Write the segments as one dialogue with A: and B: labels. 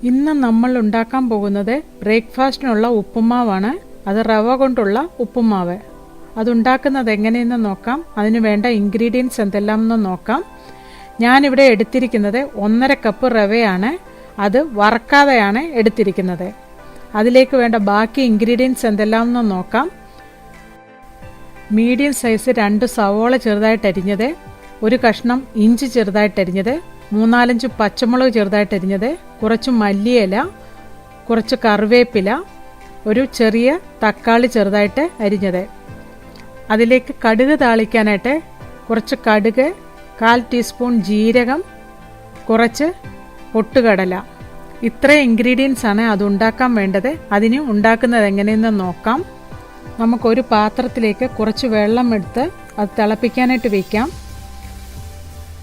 A: ഇന്ന് നമ്മൾ ഉണ്ടാക്കാൻ പോകുന്നത് ബ്രേക്ക്ഫാസ്റ്റിനുള്ള ഉപ്പുമാവാണ്. അത് റവ കൊണ്ടുള്ള ഉപ്പുമാവ്. അതുണ്ടാക്കുന്നത് എങ്ങനെയെന്ന് നോക്കാം. അതിന് വേണ്ട ഇൻഗ്രീഡിയൻസ് എന്തെല്ലാമെന്ന് നോക്കാം. ഞാനിവിടെ എടുത്തിരിക്കുന്നത് 1.5 കപ്പ് റവയാണ്. അത് വറക്കാതെയാണ് എടുത്തിരിക്കുന്നത്. അതിലേക്ക് വേണ്ട ബാക്കി ഇൻഗ്രീഡിയൻസ് എന്തെല്ലാമെന്ന് നോക്കാം. മീഡിയം സൈസ് 2 സവോള ചെറുതായിട്ടരിഞ്ഞത്, 1 കഷ്ണം ഇഞ്ചി ചെറുതായിട്ടരിഞ്ഞത്, 3-4 പച്ചമുളക് ചെറുതായിട്ടരിഞ്ഞത്, കുറച്ച് മല്ലിയില, കുറച്ച് കറിവേപ്പില, ഒരു ചെറിയ തക്കാളി ചെറുതായിട്ട് അരിഞ്ഞത്. അതിലേക്ക് കടുക് താളിക്കാനായിട്ട് കുറച്ച് കടുക്, 1/4 ടീസ്പൂൺ ജീരകം, കുറച്ച് പൊട്ടുകടല. ഇത്രയും ഇൻഗ്രീഡിയൻസ് ആണ് അതുണ്ടാക്കാൻ വേണ്ടത്. അതിന് ഉണ്ടാക്കുന്നത് എങ്ങനെയെന്ന് നോക്കാം. നമുക്കൊരു പാത്രത്തിലേക്ക് കുറച്ച് വെള്ളം എടുത്ത് അത് തിളപ്പിക്കാനായിട്ട് വയ്ക്കാം.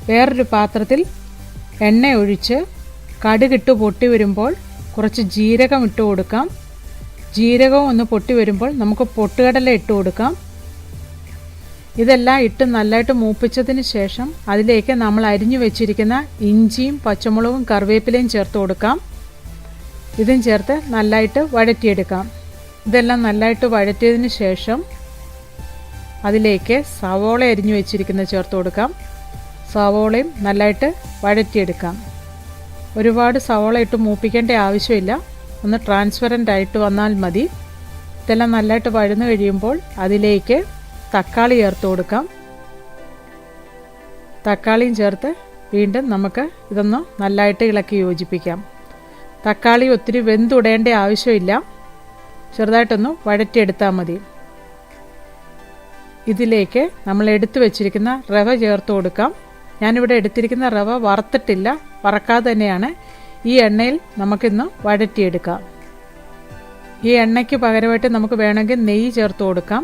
A: വേറൊരു പാത്രത്തിൽ എണ്ണ ഒഴിച്ച് കടുകിട്ട് പൊട്ടി വരുമ്പോൾ കുറച്ച് ജീരകം ഇട്ട് കൊടുക്കാം. ജീരകം ഒന്ന് പൊട്ടി വരുമ്പോൾ നമുക്ക് പൊട്ടുകടല ഇട്ട് കൊടുക്കാം. ഇതെല്ലാം ഇട്ട് നല്ലതായിട്ട് മൂപ്പിച്ചതിന് ശേഷം അതിലേക്ക് നമ്മൾ അരിഞ്ഞു വെച്ചിരിക്കുന്ന ഇഞ്ചിയും പച്ചമുളകും കറിവേപ്പിലയും ചേർത്ത് കൊടുക്കാം. ഇതും ചേർത്ത് നല്ലതായിട്ട് വഴറ്റിയെടുക്കാം. ഇതെല്ലാം നല്ലതായിട്ട് വഴറ്റിയതിന് ശേഷം അതിലേക്ക് സവോള അരിഞ്ഞു വെച്ചിരിക്കുന്നത് ചേർത്ത് കൊടുക്കാം. സവോളയും നല്ലതായിട്ട് വഴറ്റിയെടുക്കാം. ഒരുപാട് സവോള ഇട്ട് മൂപ്പിക്കേണ്ട ആവശ്യമില്ല. ഒന്ന് ട്രാൻസ്പെറൻ്റ് ആയിട്ട് വന്നാൽ മതി. ഇതെല്ലാം നല്ലതായിട്ട് വഴന്നു കഴിയുമ്പോൾ അതിലേക്ക് തക്കാളി ചേർത്ത് കൊടുക്കാം. തക്കാളിയും ചേർത്ത് വീണ്ടും നമുക്ക് ഇതൊന്ന് നല്ലതായിട്ട് ഇളക്കി യോജിപ്പിക്കാം. തക്കാളി ഒത്തിരി വെന്തുടേണ്ട ആവശ്യമില്ല. ചെറുതായിട്ടൊന്ന് വഴറ്റിയെടുത്താൽ മതി. ഇതിലേക്ക് നമ്മൾ എടുത്തു വെച്ചിരിക്കുന്ന റവ ചേർത്ത് കൊടുക്കാം. ഞാനിവിടെ എടുത്തിരിക്കുന്ന റവ വറുത്തിട്ടില്ല, വറക്കാതെ തന്നെയാണ്. ഈ എണ്ണയിൽ നമുക്കിന്ന് വഴറ്റിയെടുക്കാം. ഈ എണ്ണയ്ക്ക് പകരമായിട്ട് നമുക്ക് വേണമെങ്കിൽ നെയ്യ് ചേർത്ത് കൊടുക്കാം.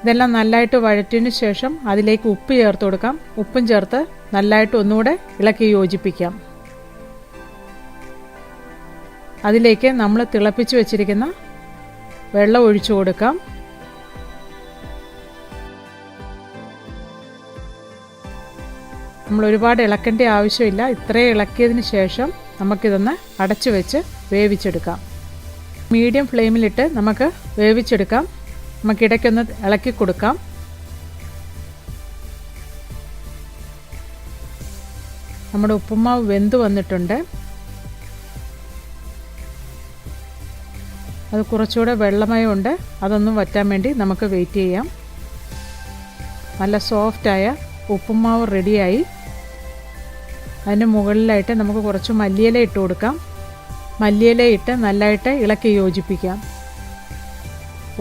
A: ഇതെല്ലാം നല്ലതായിട്ട് വഴറ്റിയതിന് ശേഷം അതിലേക്ക് ഉപ്പ് ചേർത്ത് കൊടുക്കാം. ഉപ്പും ചേർത്ത് നല്ലതായിട്ട് ഒന്നുകൂടെ ഇളക്കി യോജിപ്പിക്കാം. അതിലേക്ക് നമ്മൾ തിളപ്പിച്ച് വെച്ചിരിക്കുന്ന വെള്ളം ഒഴിച്ചു കൊടുക്കാം. നമ്മൾ ഒരുപാട് ഇളക്കേണ്ട ആവശ്യമില്ല. ഇത്രയും ഇളക്കിയതിന് ശേഷം നമുക്കിതൊന്ന് അടച്ചു വെച്ച് വേവിച്ചെടുക്കാം. മീഡിയം ഫ്ലെയിമിലിട്ട് നമുക്ക് വേവിച്ചെടുക്കാം. നമുക്കിടയ്ക്കൊന്ന് ഇളക്കി കൊടുക്കാം. നമ്മുടെ ഉപ്പുമാവ് വെന്ത് വന്നിട്ടുണ്ട്. അത് കുറച്ചുകൂടെ വെള്ളമയമുണ്ട്. അതൊന്നും വറ്റാൻ വേണ്ടി നമുക്ക് വെയിറ്റ് ചെയ്യാം. നല്ല സോഫ്റ്റായ ഉപ്പുമാവ് റെഡിയായി. അതിന് മുകളിലായിട്ട് നമുക്ക് കുറച്ച് മല്ലിയില ഇട്ട് കൊടുക്കാം. മല്ലിയില ഇട്ട് നല്ലതായിട്ട് ഇളക്കി യോജിപ്പിക്കാം.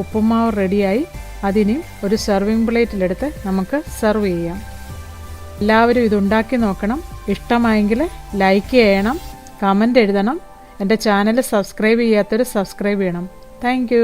A: ഉപ്പുമാവ് റെഡിയായി. അതിന് ഒരു സെർവിങ് പ്ലേറ്റിലെടുത്ത് നമുക്ക് സെർവ് ചെയ്യാം. എല്ലാവരും ഇതുണ്ടാക്കി നോക്കണം. ഇഷ്ടമായെങ്കിൽ ലൈക്ക് ചെയ്യണം, കമൻ്റ് എഴുതണം. എൻ്റെ ചാനൽ സബ്സ്ക്രൈബ് ചെയ്യാത്തവർ സബ്സ്ക്രൈബ് ചെയ്യണം. താങ്ക്